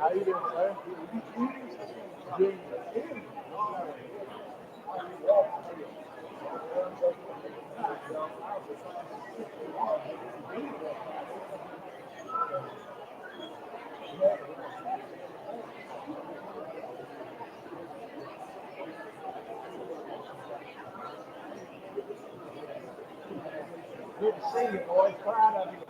How you doing, sir? Doing good to see you, boys. Proud of you.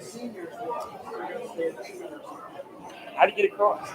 Seeing you. How do you get across?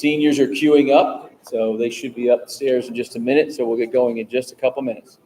Seniors are queuing up, so they should be upstairs in just a minute, so we'll get going in just a couple minutes.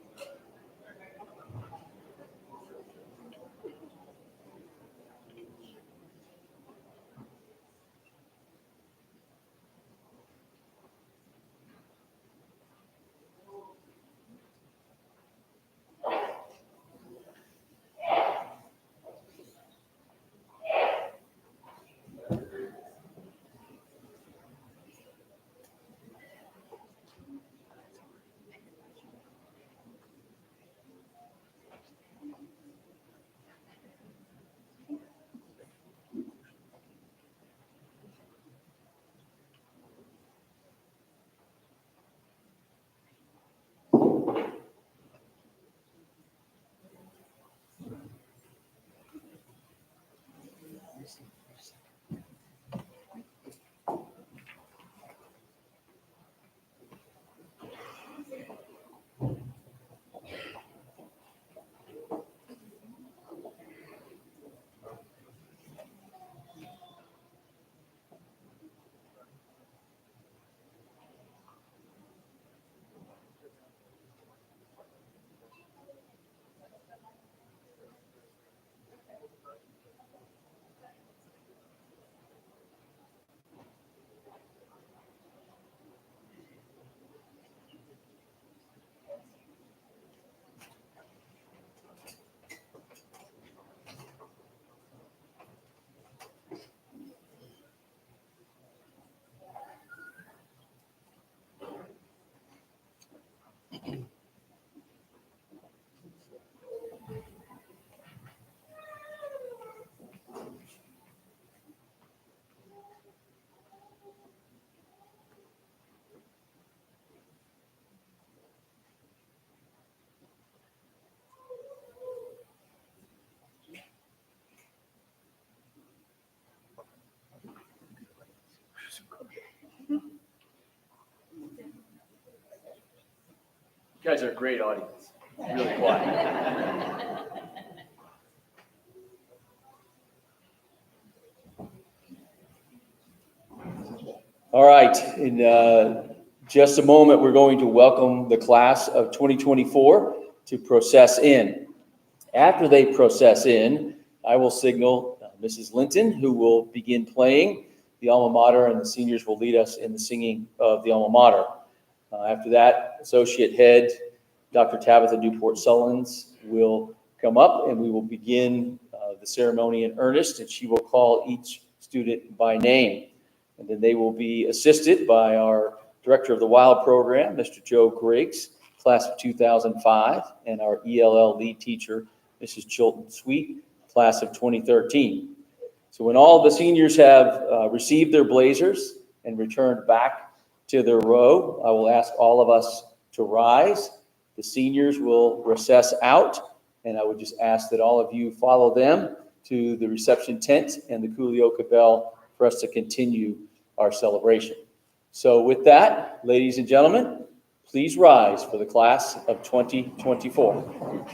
You guys are a great audience. Really quiet. All right, in just a moment, we're going to welcome the class of 2024 to process in. After they process in, I will signal Mrs. Linton, who will begin playing the alma mater, and the seniors will lead us in the singing of the alma mater. After that, Associate Head Dr. Tabitha Newport-Sullins will come up, and we will begin the ceremony in earnest, and she will call each student by name. And then they will be assisted by our Director of the WILD program, Mr. Joe Griggs, class of 2005, and our ELL lead teacher, Mrs. Chilton Sweet, class of 2013. So when all the seniors have received their blazers and returned back to their row, I will ask all of us to rise. The seniors will recess out, and I would just ask that all of you follow them to the reception tent and the Kulioka bell for us to continue our celebration. So with that, ladies and gentlemen, please rise for the class of 2024.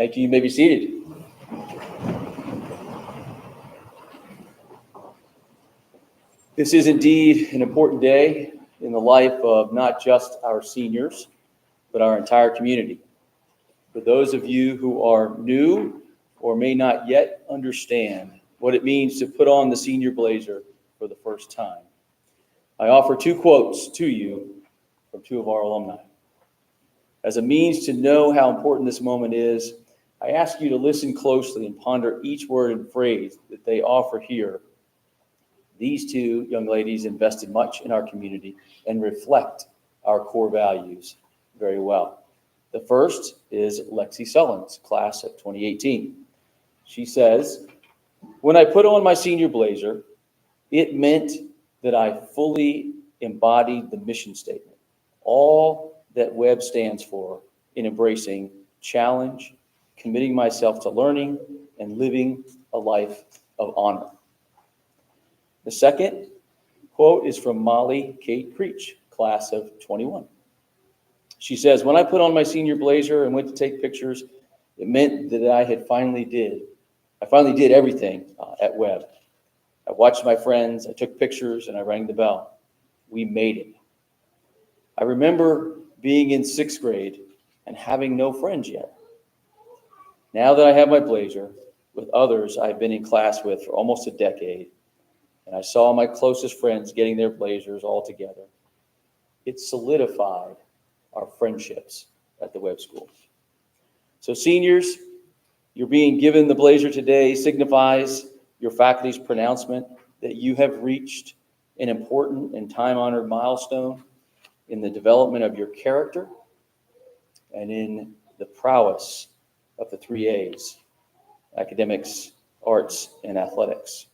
Thank you. You may be seated. This is indeed an important day in the life of not just our seniors, but our entire community. For those of you who are new or may not yet understand what it means to put on the senior blazer for the first time, I offer two quotes to you from two of our alumni. As a means to know how important this moment is, I ask you to listen closely and ponder each word and phrase that they offer here. These two young ladies invested much in our community and reflect our core values very well. The first is Lexi Sullins, class of 2018. She says, "When I put on my senior blazer, it meant that I fully embodied the mission statement, all that Webb stands for in embracing challenge, committing myself to learning, and living a life of honor." The second quote is from Molly Kate Creech, class of 21. She says, "When I put on my senior blazer and went to take pictures, it meant that I finally did everything at Webb. I watched my friends, I took pictures, and I rang the bell. We made it. I remember being in 6th grade and having no friends yet. Now that I have my blazer with others I've been in class with for almost a decade, and I saw my closest friends getting their blazers all together, it solidified our friendships at the Webb School." So seniors, you're being given the blazer today signifies your faculty's pronouncement that you have reached an important and time-honored milestone in the development of your character and in the prowess of the 3 A's, academics, arts, and athletics.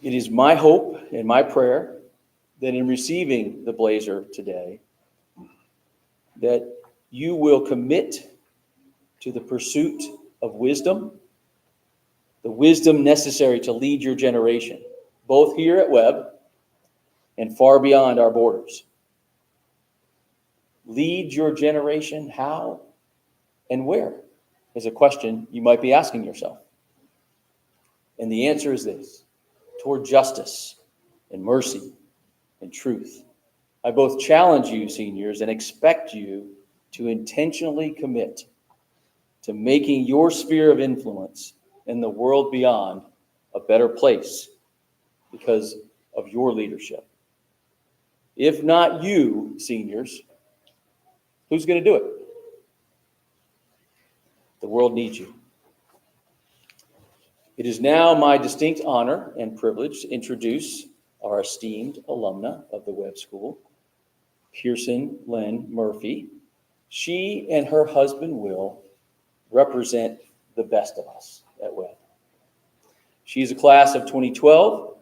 It is my hope and my prayer that in receiving the blazer today, that you will commit to the pursuit of wisdom, the wisdom necessary to lead your generation, both here at Webb and far beyond our borders. Lead your generation how and where is a question you might be asking yourself. And the answer is this: toward justice and mercy and truth. I both challenge you, seniors, and expect you to intentionally commit to making your sphere of influence in the world beyond a better place because of your leadership. If not you, seniors, who's going to do it? The world needs you. It is now my distinct honor and privilege to introduce our esteemed alumna of the Webb School, Pearson Lynn Murphy. She and her husband, Will, represent the best of us at Webb. She is a class of 2012.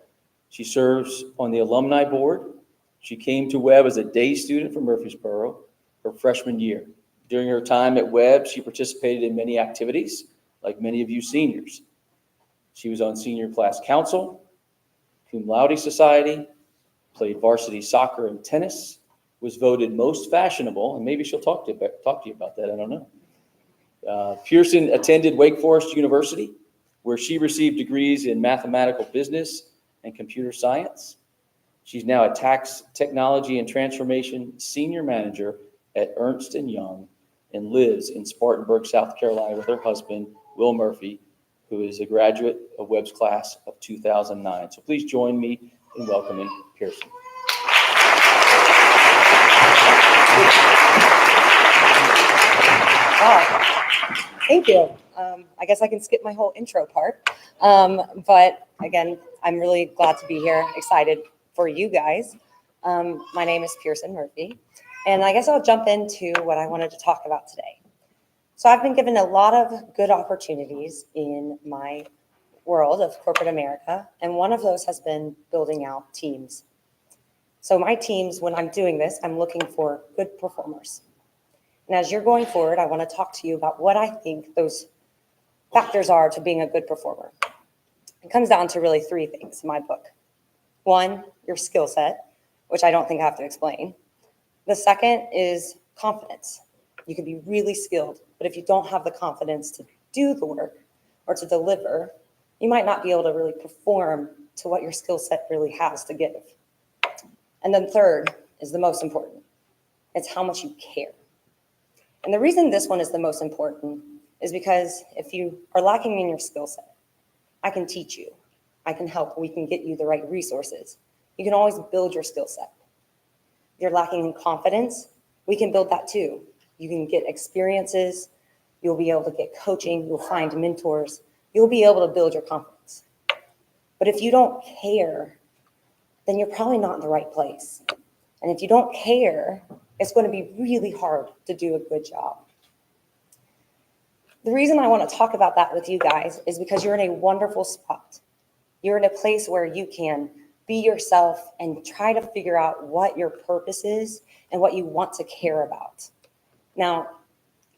She serves on the alumni board. She came to Webb as a day student from Murfreesboro her freshman year. During her time at Webb, she participated in many activities, like many of you seniors. She was on senior class council, cum laude society, played varsity soccer and tennis, was voted most fashionable, and maybe she'll talk to you about that, I don't know. Pearson attended Wake Forest University, where she received degrees in mathematical business and computer science. She's now a tax technology and transformation senior manager at Ernst & Young and lives in Spartanburg, South Carolina with her husband, Will Murphy, who is a graduate of Webb's class of 2009. So please join me in welcoming Pearson. Thank you. I guess I can skip my whole intro part. But again, I'm really glad to be here, excited for you guys. My name is Pearson Murphy, and I guess I'll jump into what I wanted to talk about today. So I've been given a lot of good opportunities in my world of corporate America, and one of those has been building out teams. So my teams, when I'm doing this, I'm looking for good performers. And as you're going forward, I want to talk to you about what I think those factors are to being a good performer. It comes down to really 3 things in my book. 1, your skill set, which I don't think I have to explain. The second is confidence. You can be really skilled, but if you don't have the confidence to do the work or to deliver, you might not be able to really perform to what your skill set really has to give. And then third is the most important. It's how much you care. And the reason this one is the most important is because if you are lacking in your skill set, I can teach you. I can help. We can get you the right resources. You can always build your skill set. If you're lacking in confidence, we can build that too. You can get experiences. You'll be able to get coaching. You'll find mentors. You'll be able to build your confidence. But if you don't care, then you're probably not in the right place. And if you don't care, it's going to be really hard to do a good job. The reason I want to talk about that with you guys is because you're in a wonderful spot. You're in a place where you can be yourself and try to figure out what your purpose is and what you want to care about. Now,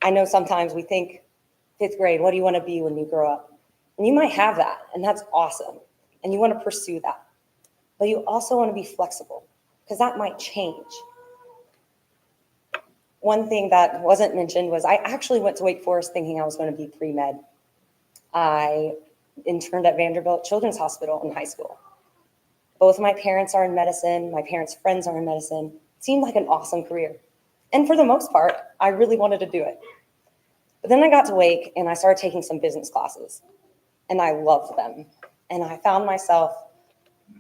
I know sometimes we think, fifth grade, what do you want to be when you grow up? And you might have that, and that's awesome. And you want to pursue that. But you also want to be flexible, because that might change. One thing that wasn't mentioned was I actually went to Wake Forest thinking I was going to be pre-med. I interned at Vanderbilt Children's Hospital in high school. Both of my parents are in medicine. My parents' friends are in medicine. It seemed like an awesome career. And for the most part, I really wanted to do it. But then I got to Wake and I started taking some business classes. And I loved them. And I found myself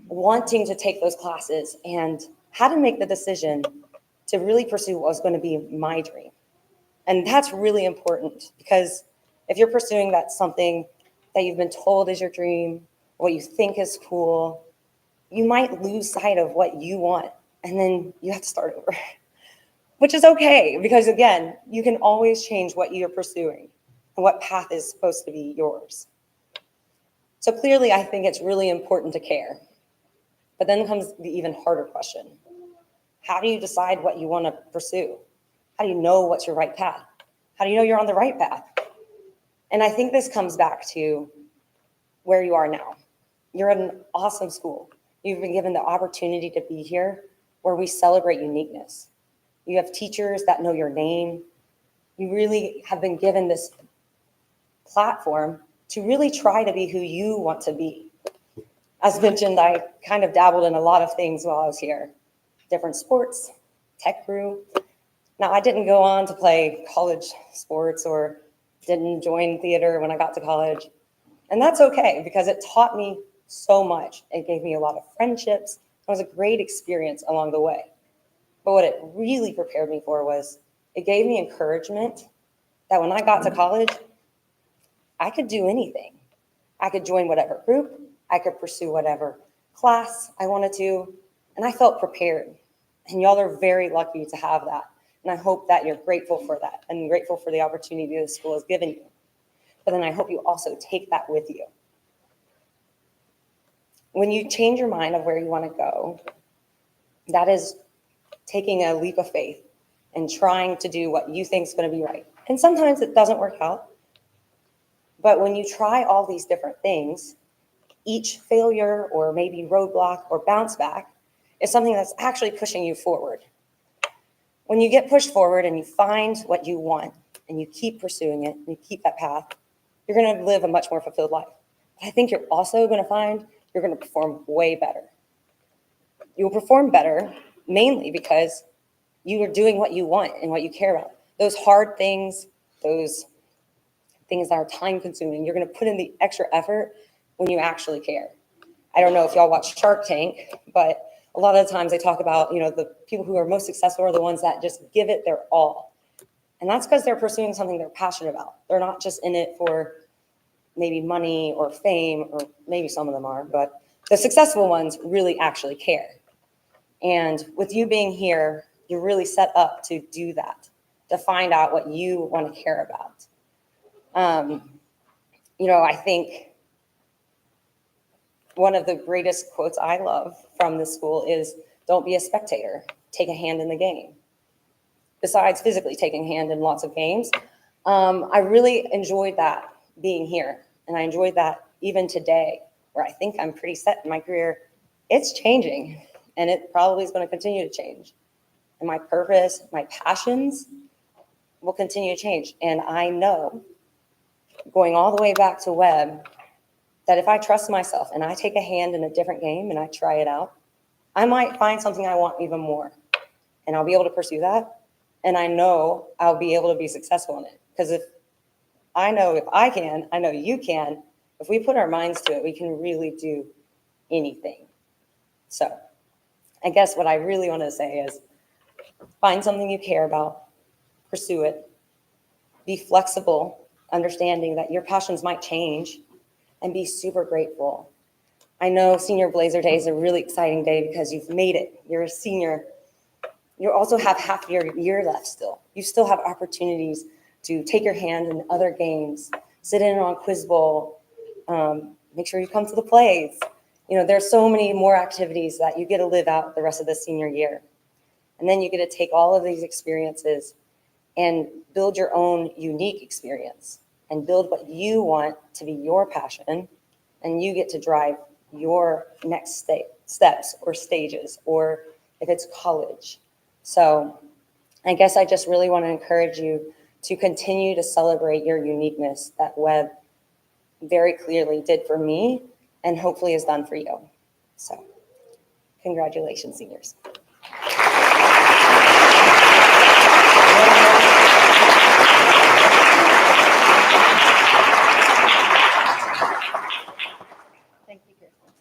wanting to take those classes and had to make the decision to really pursue what was going to be my dream. And that's really important, because if you're pursuing that something that you've been told is your dream, what you think is cool, you might lose sight of what you want, and then you have to start over, which is okay, because again, you can always change what you're pursuing and what path is supposed to be yours. So clearly, I think it's really important to care. But then comes the even harder question. How do you decide what you want to pursue? How do you know what's your right path? How do you know you're on the right path? And I think this comes back to where you are now. You're at an awesome school. You've been given the opportunity to be here where we celebrate uniqueness. You have teachers that know your name. You really have been given this platform to really try to be who you want to be. As mentioned, I kind of dabbled in a lot of things while I was here. Different sports, tech crew. Now, I didn't go on to play college sports or didn't join theater when I got to college. And that's okay, because it taught me so much. It gave me a lot of friendships. It was a great experience along the way. But what it really prepared me for was it gave me encouragement that when I got to college, I could do anything. I could join whatever group. I could pursue whatever class I wanted to. And I felt prepared. And y'all are very lucky to have that. And I hope that you're grateful for that and grateful for the opportunity the school has given you. But then I hope you also take that with you. When you change your mind of where you want to go, that is taking a leap of faith and trying to do what you think is going to be right. And sometimes it doesn't work out. But when you try all these different things, each failure or maybe roadblock or bounce back is something that's actually pushing you forward. When you get pushed forward and you find what you want and you keep pursuing it and you keep that path, you're going to live a much more fulfilled life. But I think you're also going to find you're going to perform way better. You will perform better mainly because you are doing what you want and what you care about. Those hard things, those things that are time consuming, you're going to put in the extra effort when you actually care. I don't know if y'all watch Shark Tank, but a lot of the times they talk about, the people who are most successful are the ones that just give it their all. And that's because they're pursuing something they're passionate about. They're not just in it for maybe money or fame, or maybe some of them are, but the successful ones really actually care. And with you being here, you're really set up to do that, to find out what you want to care about. I think one of the greatest quotes I love from this school is, don't be a spectator, take a hand in the game. Besides physically taking a hand in lots of games, I really enjoyed that being here. And I enjoyed that even today, where I think I'm pretty set in my career. It's changing, and it probably is going to continue to change. And my purpose, my passions, will continue to change. And I know, going all the way back to Webb, that if I trust myself and I take a hand in a different game and I try it out, I might find something I want even more. And I'll be able to pursue that. And I know I'll be able to be successful in it. Because if I can, I know you can. If we put our minds to it, we can really do anything. So I guess what I really want to say is find something you care about, pursue it, be flexible, understanding that your passions might change, and be super grateful. I know Senior Blazer Day is a really exciting day because you've made it. You're a senior. You also have half your year left still. You still have opportunities to take your hand in other games, sit in on Quiz Bowl, make sure you come to the plays. You know, there's so many more activities that you get to live out the rest of the senior year. And then you get to take all of these experiences and build your own unique experience and build what you want to be your passion. And you get to drive your next steps or stages, or if it's college. So I guess I just really want to encourage you to continue to celebrate your uniqueness that Webb very clearly did for me and hopefully is done for you. So congratulations, seniors. Thank you, Kirsten.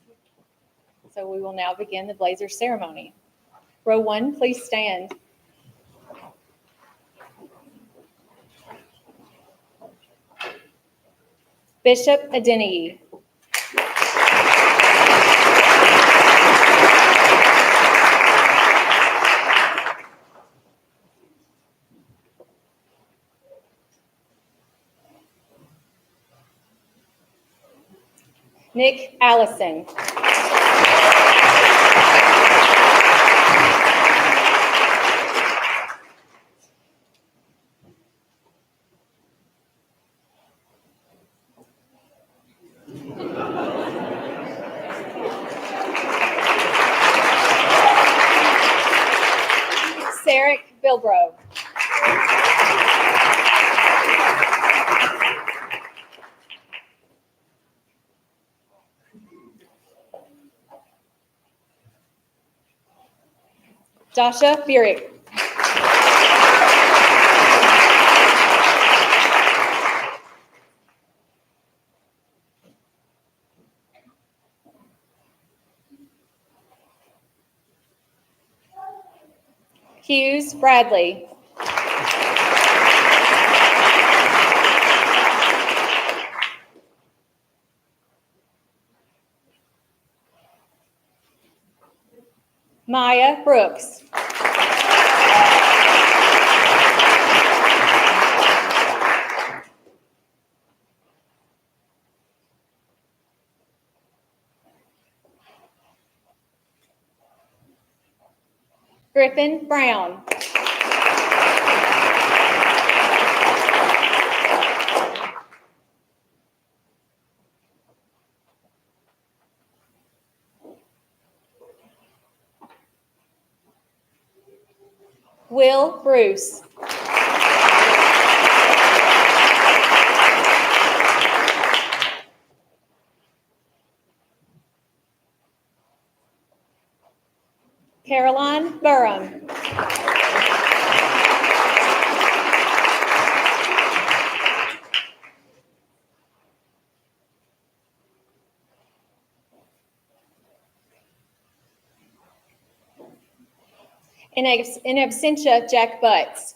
So we will now begin the Blazer ceremony. Row 1, please stand. Bishop Adeniyi. Nick Allison. Sarek Bilbro. Dasha Furyk. Hughes Bradley. Maya Brooks. Griffin Brown. Will Bruce. Caroline Burham. In absentia, Jack Butts.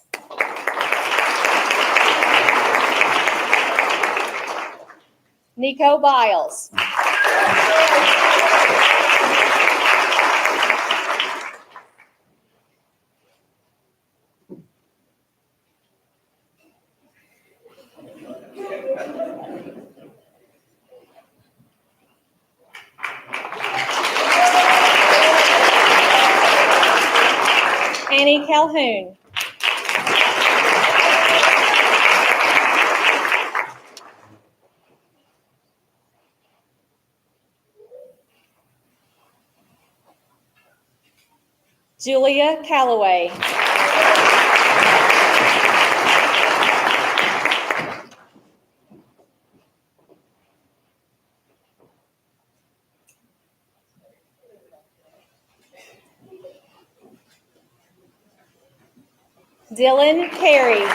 Nico Biles. Annie Calhoun. Julia Calloway. Dylan Carey.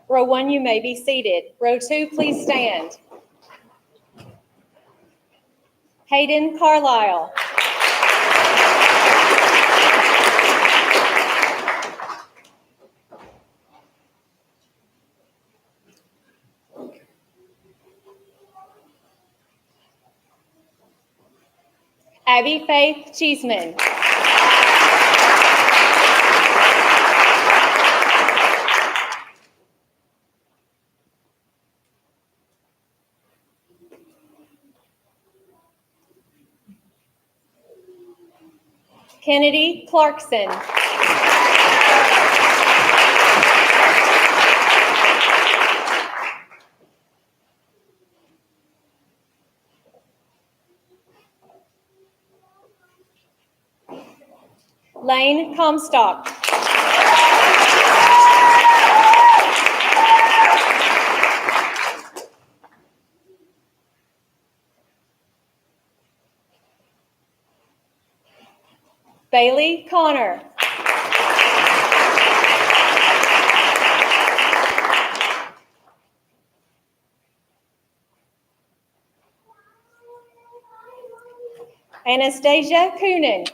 Row 1, you may be seated. Row 2, please stand. Hayden Carlisle. Abby Faith Cheeseman. Kennedy Clarkson. Lane Comstock. Bailey Connor. Anastasia Coonan.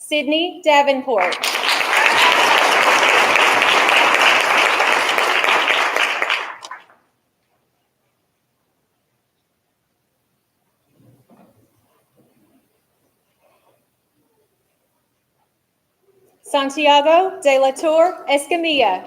Sydney Davenport. Santiago de la Tour Escamilla.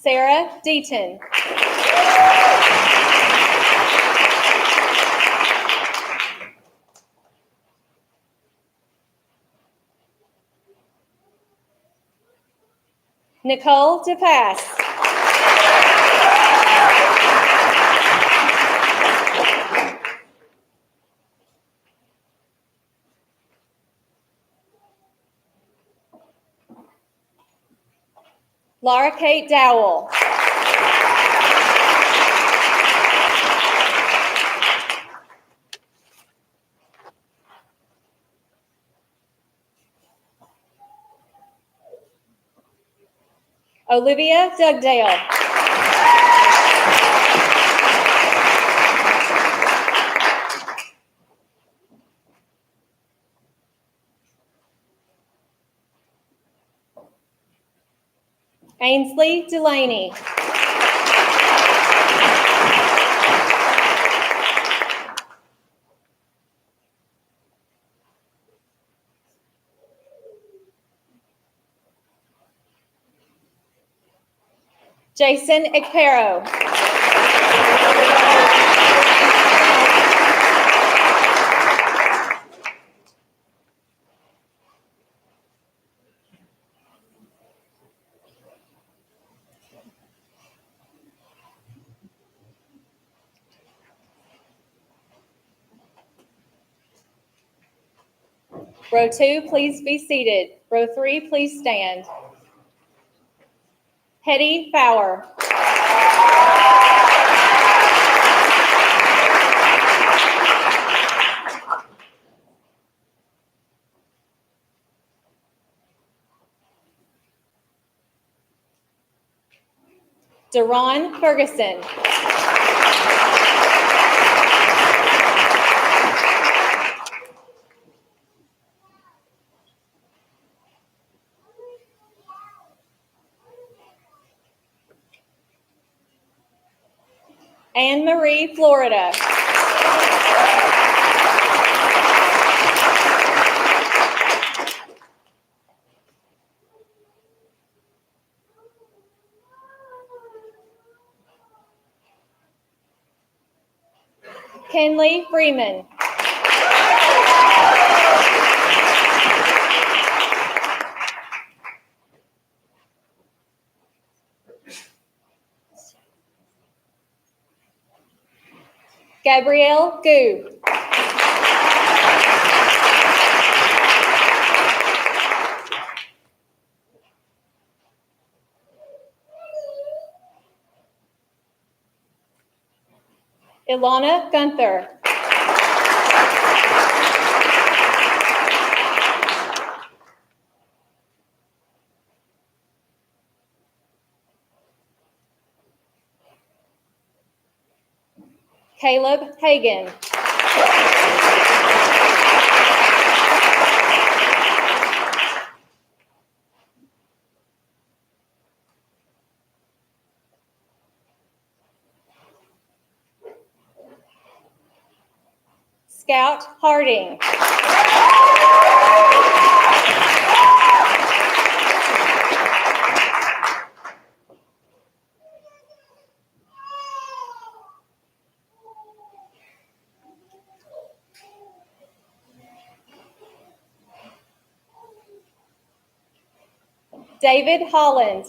Sarah Deaton. Nicole DePass. Laura Kate Dowell. Olivia Dugdale. Ainsley Delaney. Jason Ekpero. Row 2, please be seated. Row 3, please stand. Hetty Fowler. Deron Ferguson. Anne Marie Florida. Kenley Freeman. Gabrielle Gu. Ilana Gunther. Caleb Hagan. Scout Harding. David Holland.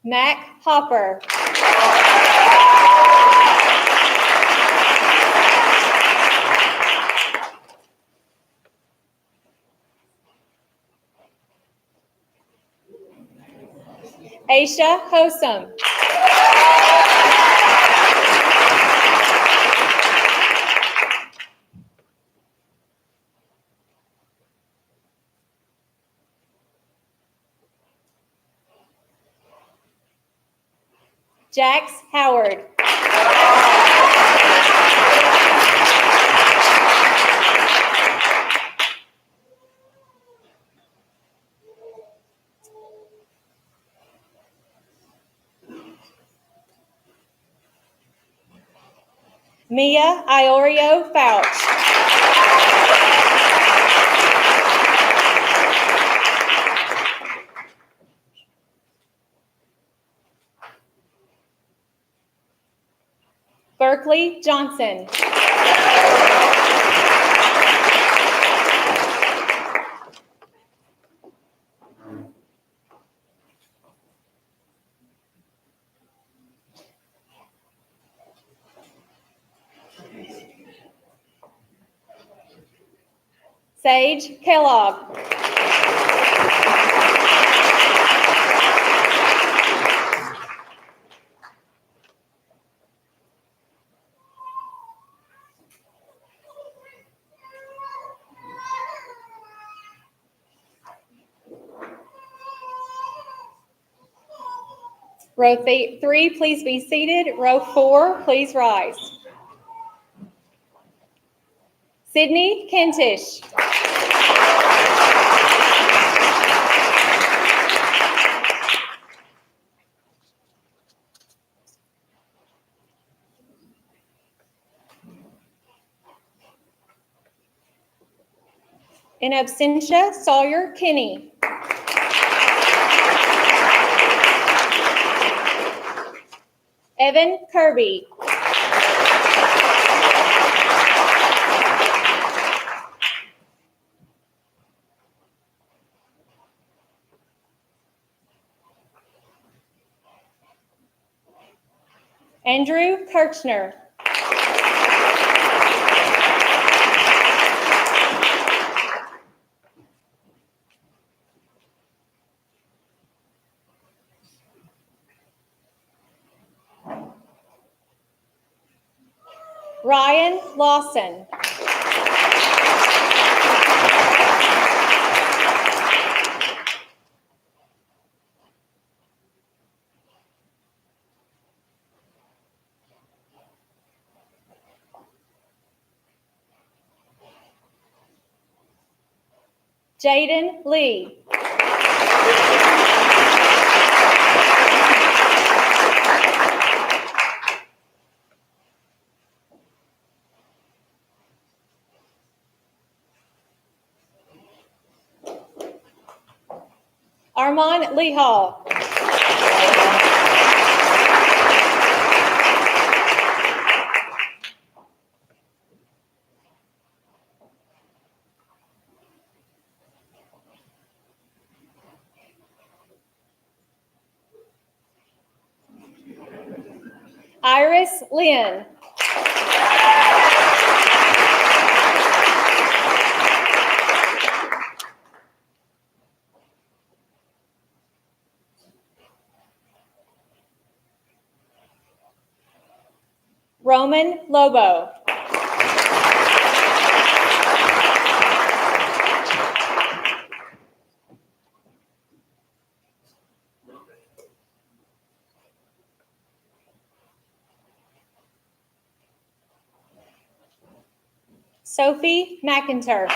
Mac Hopper. Aisha Hossam. Jax Howard. Mia Iorio Fouch. Berkeley Johnson. Sage Kellogg. Row 3, please be seated. Row 4, please rise. Sydney Kentish. In absentia, Sawyer Kinney. Evan Kirby. Andrew Kirchner. Ryan Lawson. Jaden Lee. Armand Lee Hall. Iris Lynn. Roman Lobo. Sophie McIntyre.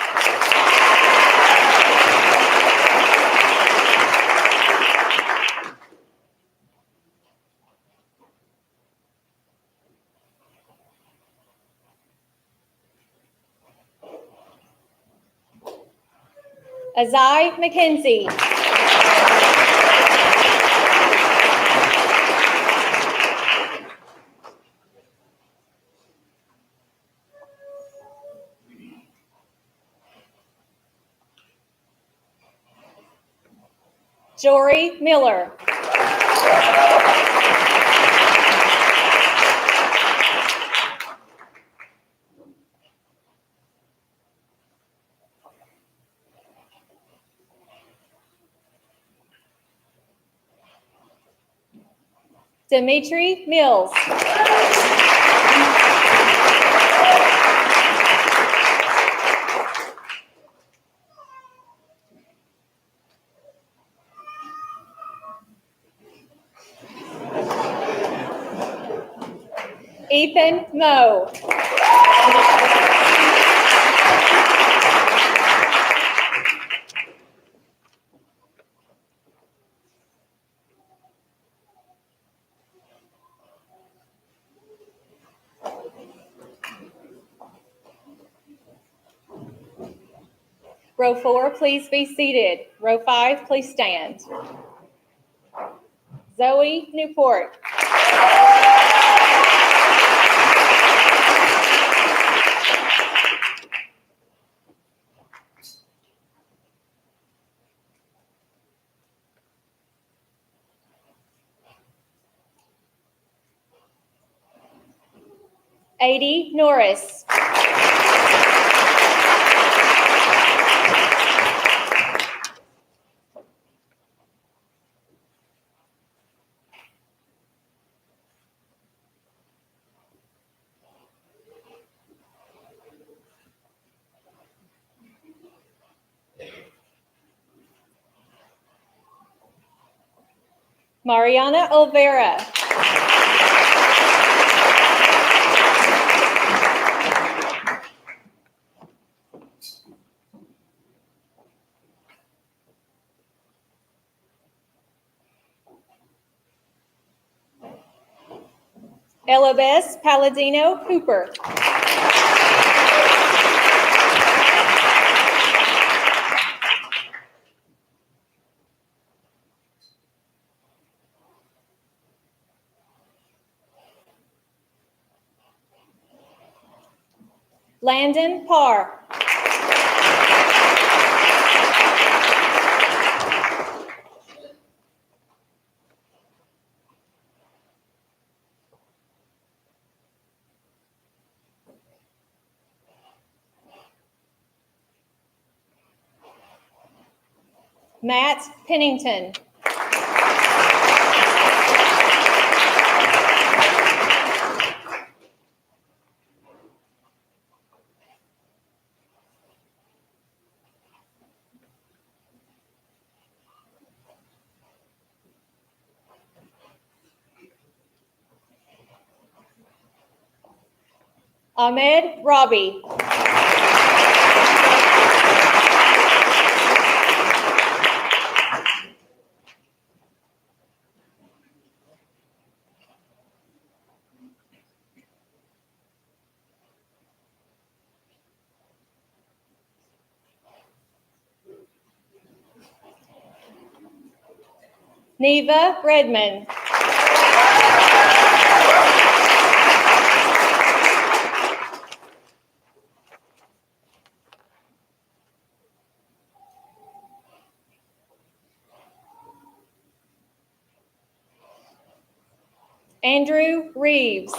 Azai McKenzie. Jory Miller. Dimitri Mills. Ethan Moe. Row 4, please be seated. Row 5, please stand. Zoe Newport. Adie Norris. Mariana Olvera. Elabes Palladino Hooper. Landon Parr. Matt Pennington. Ahmed Robbie. Neva Redmond. Andrew Reeves.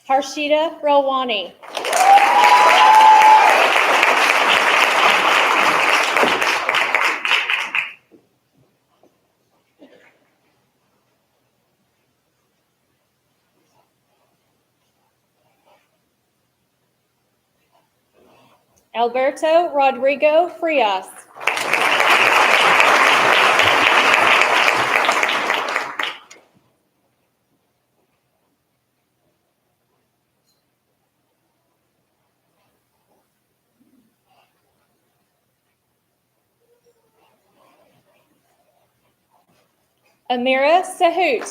Harshita Rawani. Alberto Rodrigo Frias. Amira Sahut.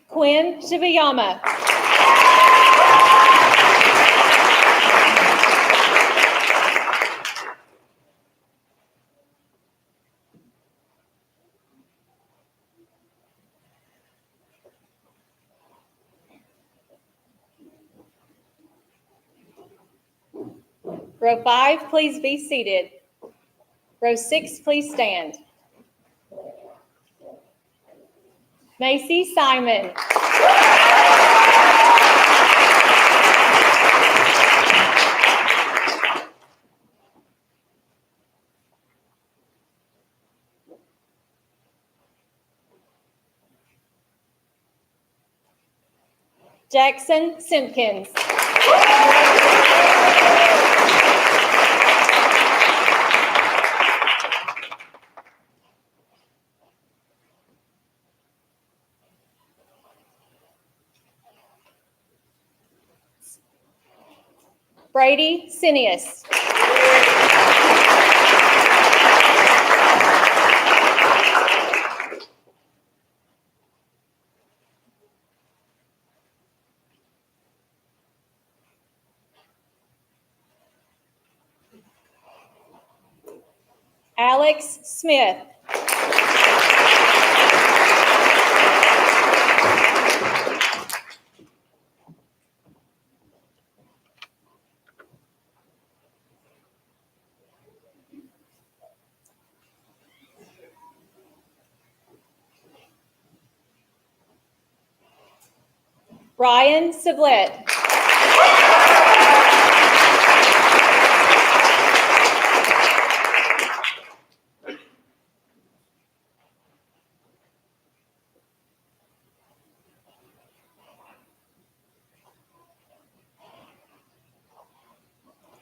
Quinn Shibayama. Row 5, please be seated. Row 6, please stand. Macy Simon. Jackson Simpkins. Brady Sinius. Alex Smith. Ryan Sublette.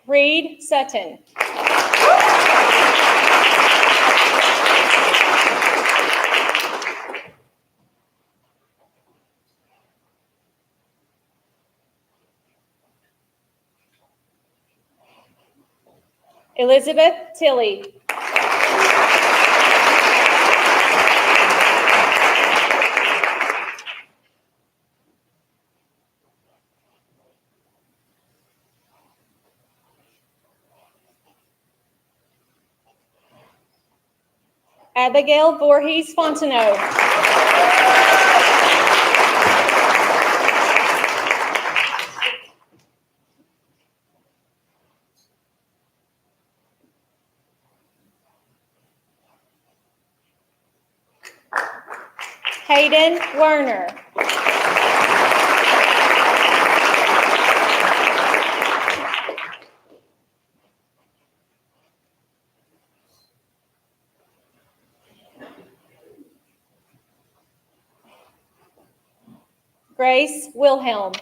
Reed Sutton. Elizabeth Tilley. Abigail Voorhees Fontenot. Hayden Werner. Grace Wilhelm.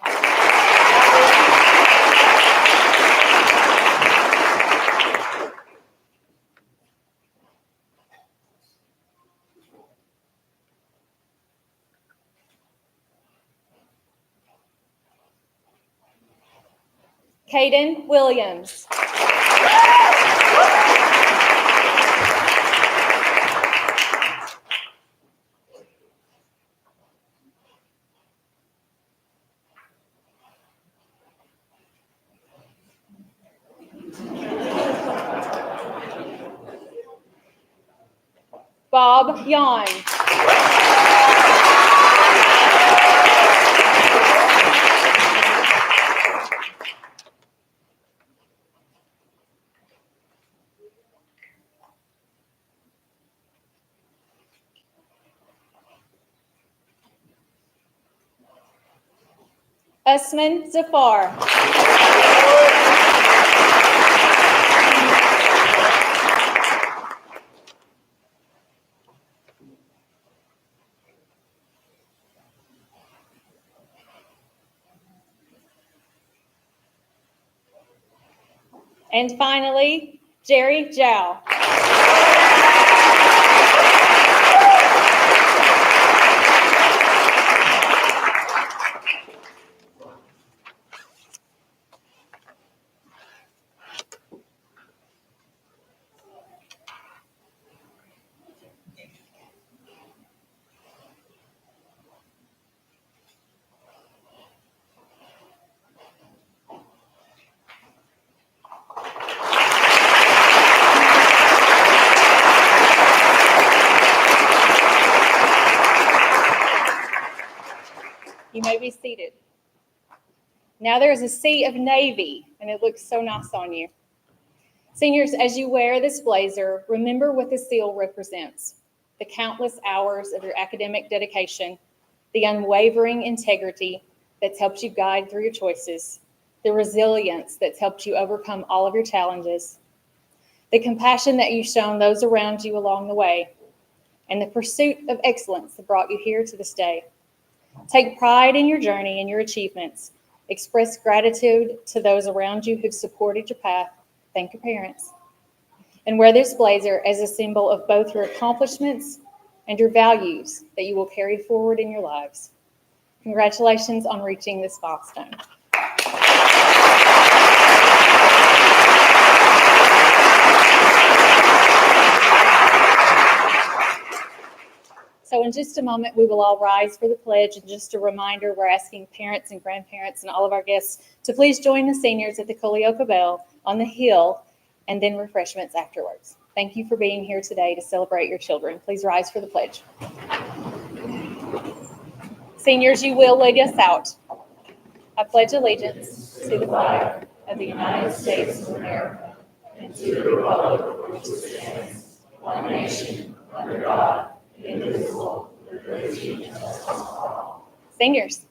Caden Williams. Bob Yon. Usman Zafar. And finally, Jerry Zhao. You may be seated. Now there is a sea of navy, and it looks so nice on you. Seniors, as you wear this blazer, remember what the seal represents: the countless hours of your academic dedication, the unwavering integrity that's helped you guide through your choices, the resilience that's helped you overcome all of your challenges, the compassion that you've shown those around you along the way, and the pursuit of excellence that brought you here to this day. Take pride in your journey and your achievements. Express gratitude to those around you who've supported your path. Thank your parents. And wear this blazer as a symbol of both your accomplishments and your values that you will carry forward in your lives. Congratulations on reaching this milestone. So in just a moment, we will all rise for the pledge. And just a reminder, we're asking parents and grandparents and all of our guests to please join the seniors at the Culioca Bell on the hill, and then refreshments afterwards. Thank you for being here today to celebrate your children. Please rise for the pledge. Seniors, you will lead us out. I pledge allegiance to the flag of the United States of America and to the republic for which it stands, one nation, under God, indivisible, with liberty and justice for all. Seniors.